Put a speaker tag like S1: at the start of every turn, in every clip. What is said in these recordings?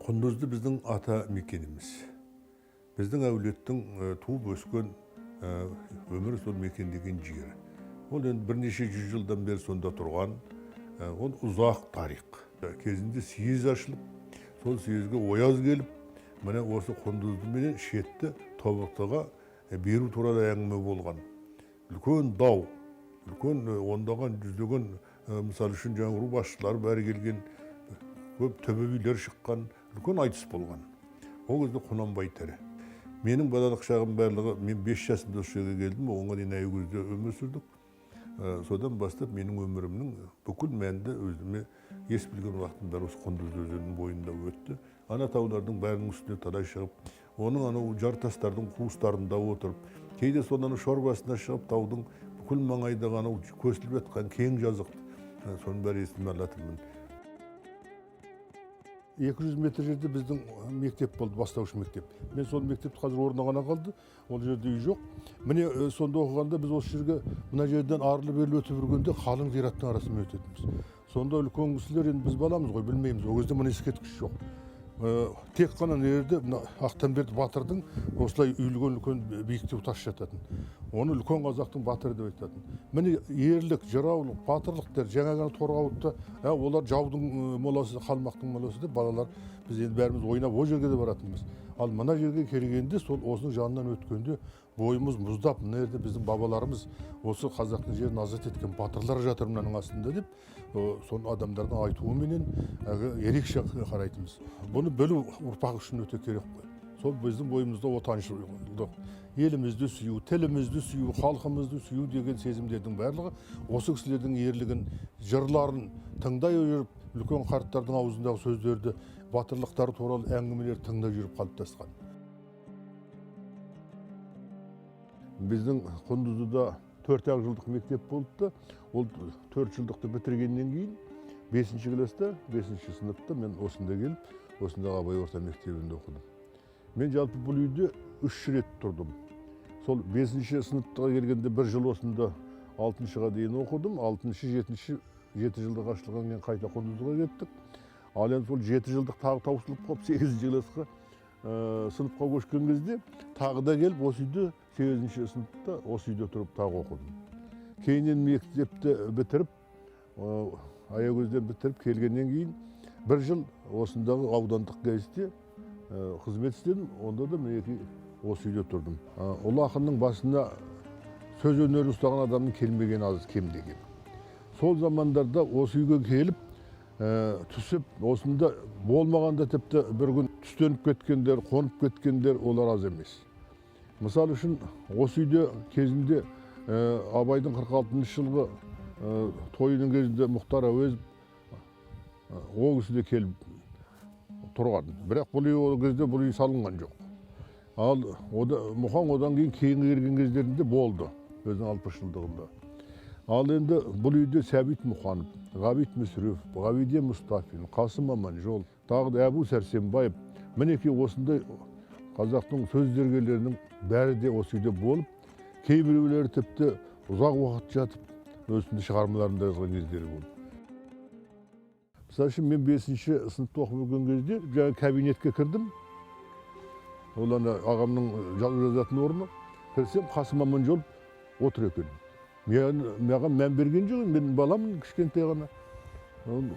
S1: Құндызды біздің ата мекеніміз. Біздің әулеттің туып өскен өмір сол мекендеген жері. Ол енді бірнеше жүз жылдан бері сонда тұрған, ол ұзақ тарих. Кезінде съез ашылып, сол съезге ояз келіп, міне осы құндызды менен шетті тобықтыға беру туралы әңгіме болған. Үлкен дау, үлкен ондаған жүздеген, мысалы үшін жаңа ру басшылары бәрі келген, көп төбе билер шыққан, үлкен айтыс болған. Ол кезде Құнанбай тірі. Менің балалық шағым барлығы, мен 5 жасымда осы жерге келдім, оңға дейін Аягөзде өмір сүрдік. Содан бастап менің өмірімнің бүкіл мәнді өзіме ес білген уақытым бәрі осы Құндыз өзенінің бойында өтті. Ана таулардың бәрінің үстіне талай шығып, оның анау жартастардың қуыстарында отырып, кейде содан шор басына шығып, таудың бүкіл маңайдағы анау көсіліп жатқан кең жазықты, соның бәрі есіме алатынмын. 200 метр жерде біздің мектеп болды, бастауыш мектеп. Мен сол мектепті қазір орнына ғана қалды, ол жерде үй жоқ. Міне сонда оқығанда біз осы жерге мына жерден арлы-берлі өтіп жүргенде қалың зираттың арасымен өтетінбіз. Сонда үлкен кісілер, енді біз баламыз ғой, білмейміз, ол кезде мына ескерткіш жоқ. Тек қана жерде Ақтамберді батырдың осылай үйілген үлкен биіктеу тас жататын. Оны үлкен қазақтың батыры деп айтатын. Міне ерлік, жыраулық, батырлықтар жаңа Торғауытта, олар жаудың моласы, қалмақтың моласы деп балалар біз енді бәріміз ойнап о жерге де баратынбыз. Ал мына жерге келгенде сол осының жанынан өткенде бойымыз мұздап, мына жерде біздің бабаларымыз осы қазақтың жерін азат еткен батырлар жатыр мынаның астында деп, соны адамдардың айтуыменен ерекше қарайтынбыз. Бұны білу ұрпақ үшін өте керек қой. Сол біздің бойымызда отаншылдық, елімізді сүю, тілімізді сүю, халқымызды сүю деген сезімдердің барлығы осы кісілердің ерлігін, жырларын тыңдай жүріп, үлкен қарттардың аузындағы сөздерді, батырлықтары туралы әңгімелер тыңдай жүріп қалыптасқан. Біздің Құндызда 4 жылдық мектеп болды. Ол 4 жылдықты бітіргеннен кейін 5-ші класста, 5-ші сыныпта мен осында келіп, осындағы Абай орта мектебінде оқыдым. Мен жалпы бұл үйде 3 рет тұрдым. Сол 5-ші сыныпқа келгенде 1 жыл осында 6-шыға дейін оқыдым. 6-шы, 7 жылдық ашылғаннан кейін қайта Құндызға кеттік. Ал енді сол 7 жылдық тағы таусылып қалып 8-ші класқа сыныпқа көшкен кезде тағы да келіп осы үйде 8-ші сыныпта осы үйде тұрып тағы оқыдым. Кейіннен мектепті бітіріп, Аягөзден бітіріп келгеннен кейін 1 жыл осындағы аудандық газетте қызмет істедім. Онда да мінекей осы үйде тұрдым. Ұлы ақынның басына сөз өнерін ұстаған адамның келмеген аз кемде кем. Сол замандарда осы үйге келіп түсіп, осында болмағанда тіпті бір күн түстеніп кеткендер, қонып кеткендер олар аз емес. Мысал үшін, осы үйде кезінде Абайдың 46-шы жылғы тойының кезінде Мұхтар Әуезов ол кісі де келіп тұрған. Бірақ бұл үй ол кезде бұл үй салынған жоқ. Ал Мұхан одан кейін келген кездерінде болды, өзінің 60 жылдығында. Ал енді бұл үйде Сәбит Мұханов, Ғабит Мүсірев, Ғабиде Мұстафин, Қасым Аманжол, тағы да Әбу Сәрсенбаев, мінекей осындай қазақтың сөз зергерлерінің бәрі де осы үйде болып, кейбіреулері тіпті ұзақ уақыт жатып, өзінде шығармаларында жазған кездері болды. Мысалы үшін мен 5-ші сыныпта оқып жүрген кезде жаңа кабинетке кірдім. Ол ағамның жазатын орны. Кірсем, Қасым Аманжол отыр екен. Маған мән берген жоқ, мен баламын кішкентай ғана.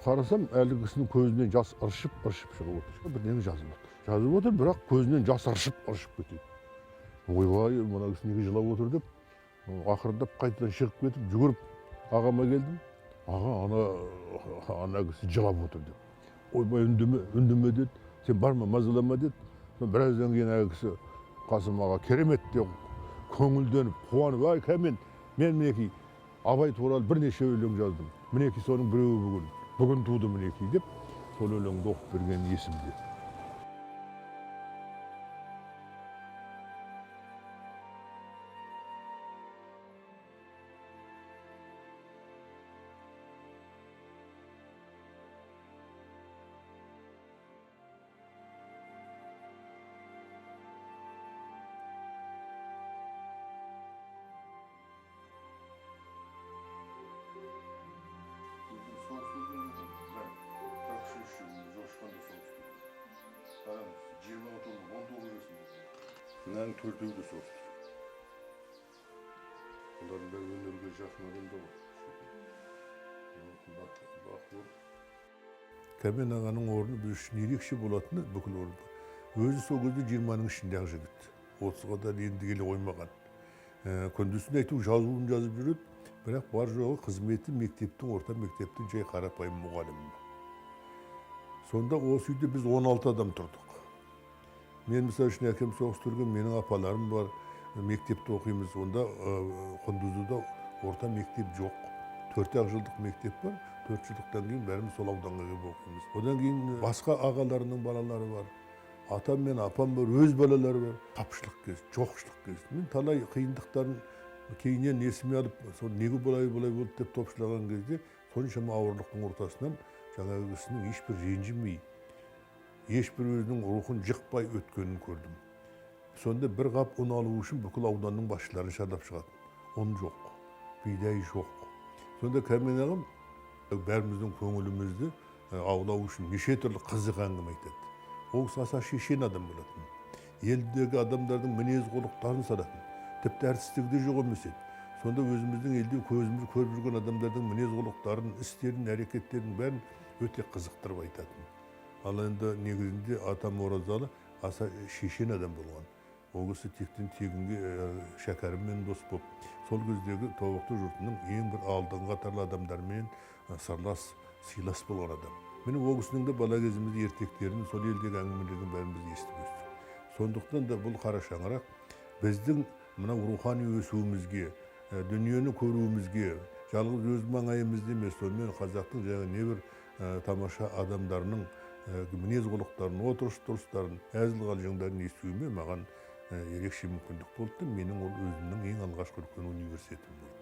S1: Қарасам, әлгі кісінің көзінен жас ыршып шығып отыр. Бірдеңе жазып отыр. Жазып отыр, бірақ көзінен жас ыршып кетеді. Ойбай, мына кісі неге жылап отыр деп, ақырындап қайтадан шығып кетіп, жүгіріп ағама келдім. Аға, ана кісі жылап отыр деп. Ойбай, үндеме деді. Сен барма, мазалама деді. Біраздан кейін әлгі кісі Қасым аға керемет деп, көңілденіп, қуанып, ай, кәмен, мен мінекей Абай туралы бірнеше өлең жаздым. Мінекей соның біреуі бүгін туды мінекей деп, сол өлеңді оқып берген есімде. Mınaның төртеуі де соғысты. Олардың бәрі өнерге жақын адамдар ғой. Кәмен ағаның орны біз үшін ерекше болатыны бүкіл орында. Өзі сол кезде 20-ның ішінде-ақ жігіт. 30-ға да енді келе қоймаған. Күндізін айту жазуын жазып жүреді, бірақ бар жоғы қызметі мектептің, орта мектептің жай қарапайым мұғалімі. Сонда осы үйде біз 16 адам тұрдық. Мен мысалы үшін әкем соғыстырған, менің апаларым бар, мектепте оқимыз. Онда Құндызда орта мектеп жоқ. 4 жылдық мектеп бар. 4 жылдықтан кейін бәріміз сол ауданға келіп оқимыз. Одан кейін басқа ағаларының балалары бар. Атам мен апам бар, өз балалары бар. Тапшылық кез, жоқшылық кез. Мен талай қиындықтарын кейіннен есіме алып, сол неге бұлай болды деп топшылаған кезде, соншама ауырлықтың ортасынан жаңағы кісінің ешбір ренжімей, ешбір өзінің рухын жықпай өткенін көрдім. Сонда бір қап ұн алу үшін бүкіл ауданның басшыларын шарлап шығатын. Он жоқ, бидай жоқ. Сонда Кәмен ағам бәріміздің көңілімізді аулау үшін неше түрлі қызық әңгіме айтады. Ол аса шешен адам болатын. Елдегі адамдардың мінез құлықтарын саратын. Тіпті әртістігі де жоқ емес еді. Сонда өзіміздің елде көзіміз көріп жүрген адамдардың мінез құлықтарын, істерін, әрекеттерін бәрін өте қызықтырып айтатын. Ал енді негізінде атам Оразалы аса шешен адам болған. Ол кісі тектен тегінге шәкәріммен дос болып, сол кездегі тобықты жұртының ең бір алдыңғы қатарлы адамдармен сырлас, сыйлас болған адам. Мен ол кісінің де бала кезімізде ертектерін, сол елдегі әңгімелердің бәрін біз естіп өстік. Сондықтан да бұл қара шаңырақ біздің мынау рухани өсуімізге, дүниені көруімізге, жалғыз өз маңайымызда емес, сонымен қазақтың жаңағы небір тамаша адамдарының мінез құлықтарын, отырыс-тұрыстарын, әзіл-қалжыңдарын естуіме маған ерекше мүмкіндік болды. Менің ол өзімнің ең алғашқы үлкен университетім болды.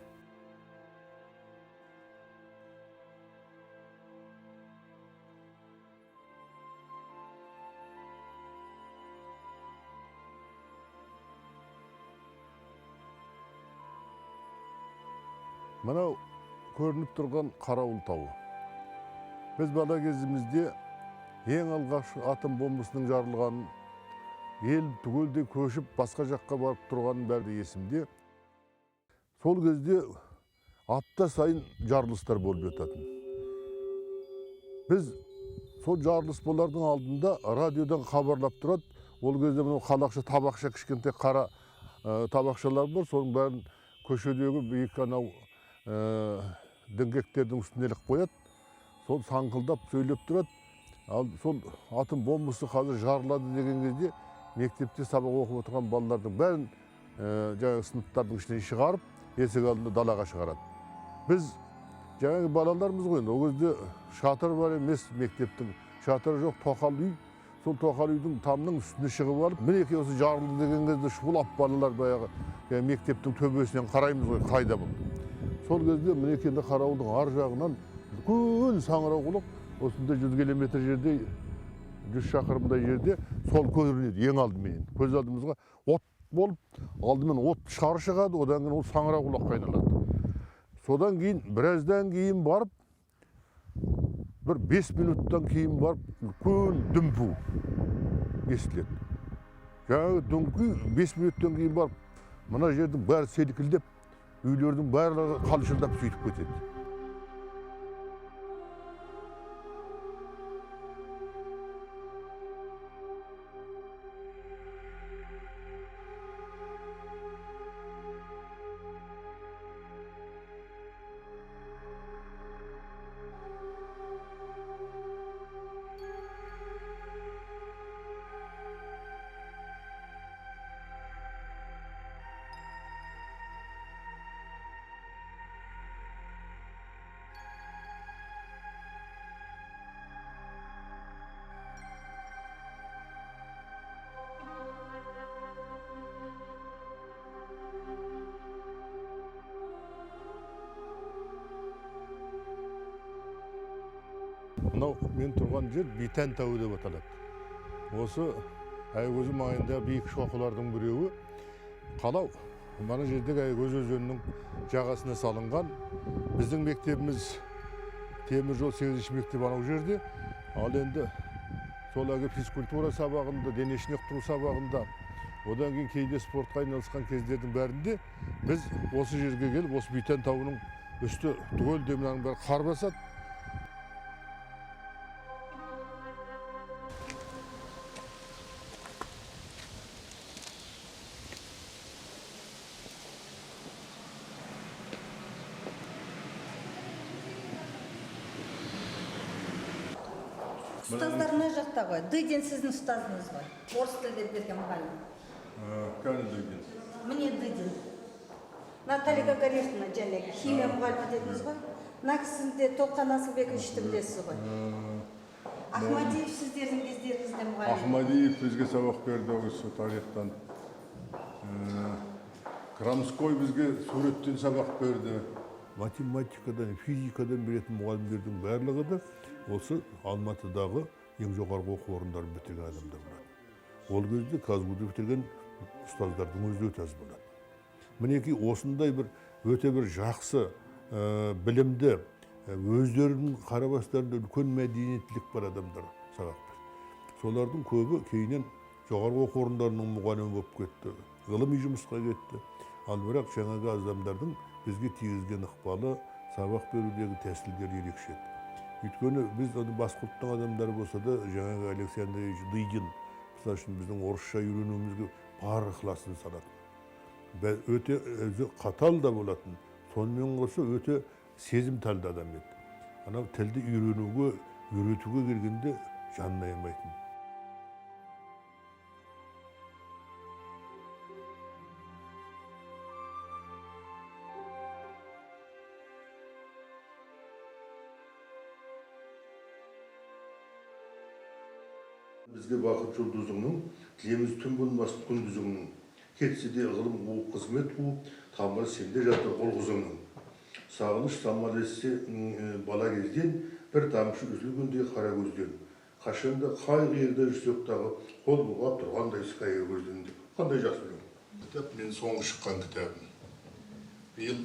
S1: Мынау көрініп тұрған Қарауыл тауы. Біз бала кезімізде ең алғаш атом бомбасының жарылғанын, ел түгелдей көшіп басқа жаққа барып тұрғанын бәрі есімде. Сол кезде апта сайын жарылыстар болып жататын. Біз сол жарылыс болардың алдында радиодан хабарлап тұрады. Ол кезде мынау қалақша, табақша, кішкентай қара табақшалар бар. Соның бәрін көшедегі биік анау діңгектердің үстіне іліп қояды. Сол саңқылдап сөйлеп тұрады. Ал сол атом бомбасы қазір жарылады деген кезде мектепте сабақ оқып отырған балалардың бәрін жаңағы сыныптардың ішінен шығарып, есік алдында далаға шығарады. Біз жаңағы балаларымыз ғой, ол кезде шатыр бар емес, мектептің шатыры жоқ, тоқал үй. Сол тоқал үйдің тамның үстіне шығып алып, мінекей осы жарылды деген кезде шулап балалар баяғы мектептің төбесінен қараймыз ғой, қайда бұл. Сол кезде мінекенді Қарауылдың ар жағынан үлкен Саңырауқұлақ, осында 100 километр жерде, 100 шақырымдай жерде сол көрінеді ең алдымен. Көз алдымызға от болып, алдымен от шары шығады, одан кейін ол Саңырауқұлаққа айналады. Содан кейін, біраздан кейін барып, бір 5 минуттан кейін барып, үлкен дүмпу естіледі. Жаңағы дүмпу 5 минуттан кейін барып, мына жердің бәрі селкілдеп, үйлердің барлығы қалшылдап сөйтіп кетеді. Мынау мен тұрған жер Битан тауы деп аталады. Осы Айкөз маңайында биік шоқылардың біреуі. Қалау, мына жердегі Айкөз өзенінің жағасына салынған. Біздің мектебіміз темір жол 8-ші мектеп анау жерде. Ал енді сол физкультура сабағында, дене шынықтыру сабағында Одан кейін кейде спортқа айналысқан кездердің бәрінде біз осы жерге келіп, осы Бейтен тауының үсті түгел мынаның бәрі қар басады.
S2: Ұстаздар мына жақта ғой. Дыдин сіздің ұстазыңыз ғой. Орыс тілде берген мұғалім.
S1: Кәне Дыдин.
S2: Міне Дыдин. Наталья Гагаревна және химия мұғалімі дедіңіз ғой. Мына кісіні де Толқан Асылбековичті білесіз ғой. Ахмадиев сіздердің кездеріңізде мұғалім.
S1: Ахмадиев бізге сабақ берді осы тарихтан. Крамской бізге суреттен сабақ берді. Математикадан, физикадан беретін мұғалімдердің барлығы да осы Алматыдағы ең жоғарғы оқу орындарын бітірген адамдар болады. Ол кезде Казгуды бітірген ұстаздардың өзі өте аз болады. Мінекей осындай өте бір жақсы білімді, өздерінің қарабастарында үлкен мәдениеттілік бар адамдар сабақ берді. Солардың көбі кейіннен жоғарғы оқу орындарының мұғалімі болып кетті, ғылыми жұмысқа кетті. Ал бірақ жаңағы адамдардың бізге тигізген ықпалы, сабақ берудегі тәсілдері ерекше. Өйткені біз басқа ұлттың адамдары болса да, жаңағы Алексей Андреевич Дыдин, мысалы үшін біздің орысша үйренуімізге бар ықыласын салатын. Өте қатал да болатын. Сонымен қоса өте сезімталды адам еді. Анау тілді үйренуге, үйретуге келгенде жанына аямайтын. Бізге бақыт жұлдызыңның, тілеміз түн болмасын күндізіңнің. Кетсе де ғылым қуып, қызмет қуып, тамыры сенде жатыр қол қызыңның. Сағыныш самал етсе бала кезден, бір тамшы үзілгендей қара көзден. Қашанда қай қиырда жүрсек дағы, қол бұлғап тұрғандай сықайы көзден деп. Қандай жақсы білем. Кітап мен соңғы шыққан кітабым. Биыл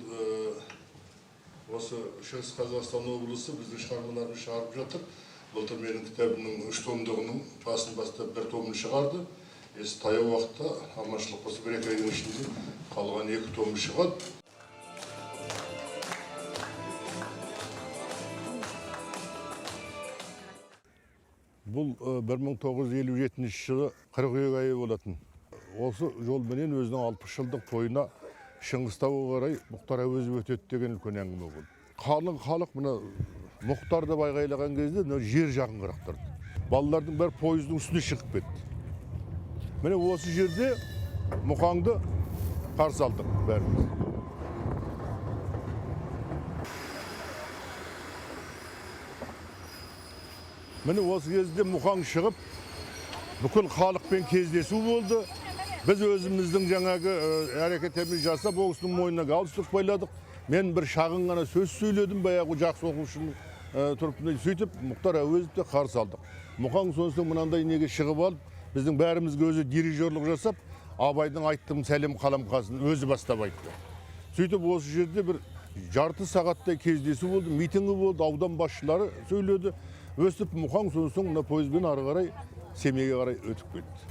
S1: осы Шығыс Қазақстан облысы біздің шығармаларымызды шығарып жатыр. Былтыр менің кітабымның 3 томдығының басын бастап 1 томын шығарды. Таяу уақытта аманшылық болса 1-2 айдың ішінде қалған 2 томы шығады. Бұл 1957 жылы қыркүйек айы болатын. Осы жолменен өзінің 60 жылдық тойына Шыңғыстауға қарай Мұхтар Әуезов өтеді деген үлкен әңгіме болды. Қалың халық мына Мұхтарды байғайлаған кезде жер жағын қырықтырды. Балалардың бәрі пойыздың үстіне шығып кетті. Міне осы жерде Мұқаңды қарсы алдық бәріміз. Міне осы кезде Мұқаң шығып, бүкіл халықпен кездесу болды. Біз өзіміздің жаңағы әрекеттерімізді жасап, ол кісінің мойнына галстук байладық. Мен бір шағын ғана сөз сөйледім, баяғы жақсы оқушының тұрыпты. Сөйтіп, Мұхтар Әуезовті қарсы алдық. Мұқаң сонысы мынандай неге шығып алып, біздің бәрімізге өзі дирижерлік жасап, Абайдың айттым сәлем қаламқасын өзі бастап айтты. Сөйтіп, осы жерде бір жарты сағаттай кездесу болды, митингі болды, аудан басшылары сөйледі. Өстіп, Мұқаң соң мына пойызбен ары қарай Семейге қарай өтіп кетті.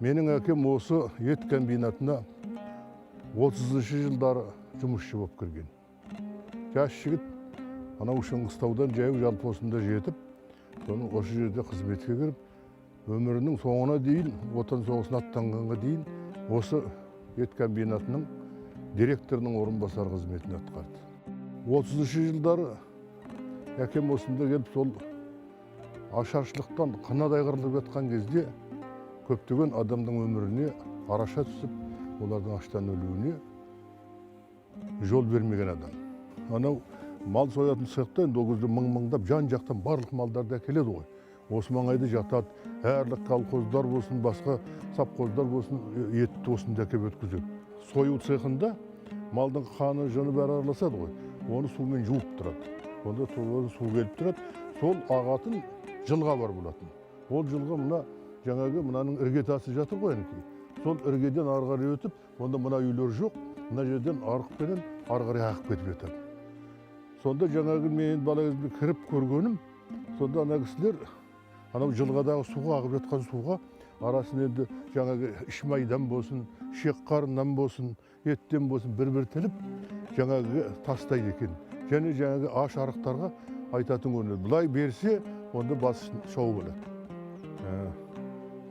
S1: Менің әкем осы ет комбинатына 30-шы жылдары жұмысшы болып кірген. Жас жігіт, анау Шыңғыстаудан жаяу жалпы осында жетіп, соның осы жерде қызметке кіріп, өмірінің соңына дейін, отан соғысына аттанғанға дейін, осы ет комбинатының директорының орынбасар қызметін атқарды. 30-шы жылдары әкем осында келіп, сол ашаршылықтан қынадай қырылып жатқан кезде көптеген адамның өміріне араша түсіп, олардың аштан өлуіне жол бермеген адам. Анау мал соятын цехта енді ол кезде мың-мыңдап жан-жақтан барлық малдарды әкеледі ғой. Осы маңайда жатады, әрлік колхоздар болсын, басқа совхоздар болсын, етті осында әкеп өткізеді. Сою цехында малдың қаны, жыны бәрі араласады ғой. Оны сумен жуып тұрады. Онда су келіп тұрады. Сол ағатын жылға бар болатын. Ол жылға жаңағы мынаның іргетасы жатыр ғой әнекей. Сол іргеден ары қарай өтіп, онда мына үйлер жоқ, мына жерден арықпенен ары қарай ағып кетіп жатады. Сонда жаңағы мен бала кезімде кіріп көргенім, Сонда ана кісілер анау жылғадағы суға ағып жатқан суға арасын енді жаңағы іш майдан болсын, ішек қарыннан болсын, еттен болсын бір тіліп жаңағы тастайды екен. Және жаңағы аш арықтарға айтатын көрінеді. Бұлай берсе, онда бас шау болады.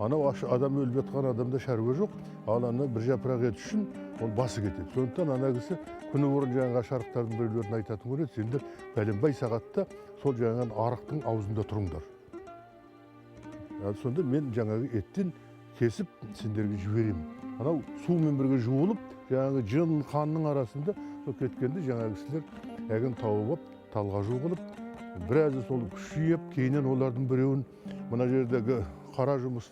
S1: Анау адам өліп жатқан адамда шаруа жоқ, ал ана бір жапырақ ет үшін ол басы кетеді. Сондықтан ана кісі күні бұрын жаңағы аш арықтардың біреулерін айтатын көреді, сендер бәленбай сағатта сол жаңағы арықтың аузында тұрыңдар. Сонда мен жаңағы еттен кесіп сендерге жіберемін. Анау сумен бірге жуылып, жаңағы жын қанның арасында кеткенде жаңағы кісілер әгін тауып алып, талғажу қылып, біразы сол күшейіп, кейіннен олардың біреуін мына жердегі қара жұмыс,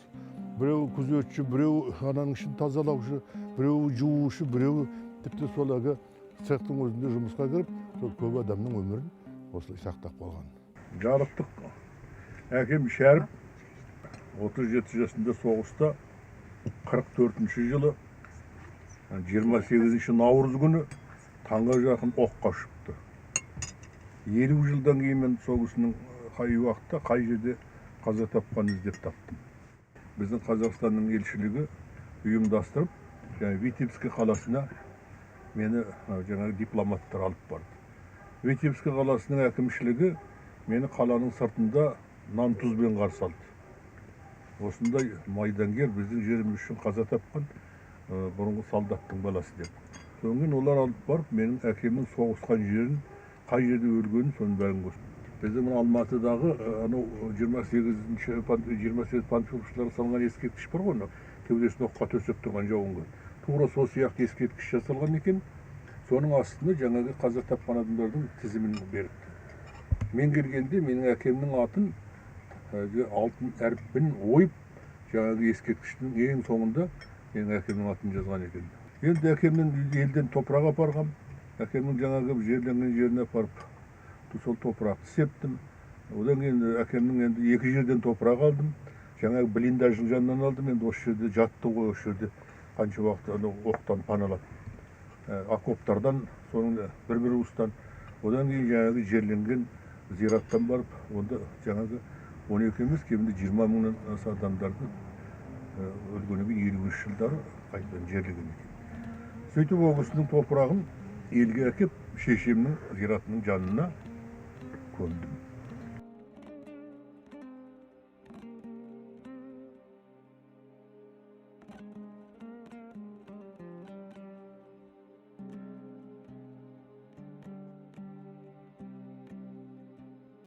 S1: біреуі күзетші, біреуі ананың ішін тазалаушы, біреуі жуушы, біреуі тіпті сол әгі цехтың өзінде жұмысқа кіріп, сол көп адамның өмірін осылай сақтап қалған. Жарықтық әкем Шәріп 37 жасында соғыста 44-ші жылы 28-ші наурыз күні таңға жақын оққа шықты. 50 жылдан кейін мен сол кісінің қай уақытта, қай жерде қаза тапқанын іздеп таптым. Біздің Қазақстанның елшілігі ұйымдастырып, Витебск қаласына мені жаңағы дипломаттар алып барды. Витебск қаласының әкімшілігі мені қаланың сыртында нан тұзбен қарсы алды. Осындай майдангер біздің жеріміз үшін қаза тапқан бұрынғы солдаттың баласы деп. Соңын олар алып барып, менің әкемнің соғысқан жерін, қай жерде өлгенін соның бәрін көрсетті. Біздің Алматыдағы 28 панфиловшылар салған ескерткіш бар ғой, кеудесіне оққа төсеп тұрған жауынгер. Тура сол сияқты ескерткіш жасалған екен. Соның астында жаңағы қаза тапқан адамдардың тізімін беріпті. Мен келгенде менің әкемнің атын алтын әріппен ойып, жаңағы ескерткіштің ең соңында менің әкемнің атын жазған екен. Енді әкемнің елден топырақ апарғам, әкемнің жаңағы жерленген жеріне апарып, сол топырақты септім. Одан кейін әкемнің енді екі жерден топырақ алдым. Жаңағы блиндаждың жанынан алдым, енді осы жерде жатты ғой, осы жерде қанша уақыт оқтан паналап. Окоптардан, соның бір уыстан. Одан кейін жаңағы жерленген зираттан барып, онда жаңағы 12 емес, кемінде 20 мыңнан аса адамдарды өлгеннен кейін 53 жылдары қайтадан жерлеген екен. Сөйтіп ол кісінің топырағын елге әкеп, шешемнің зиратының жанына көмдім.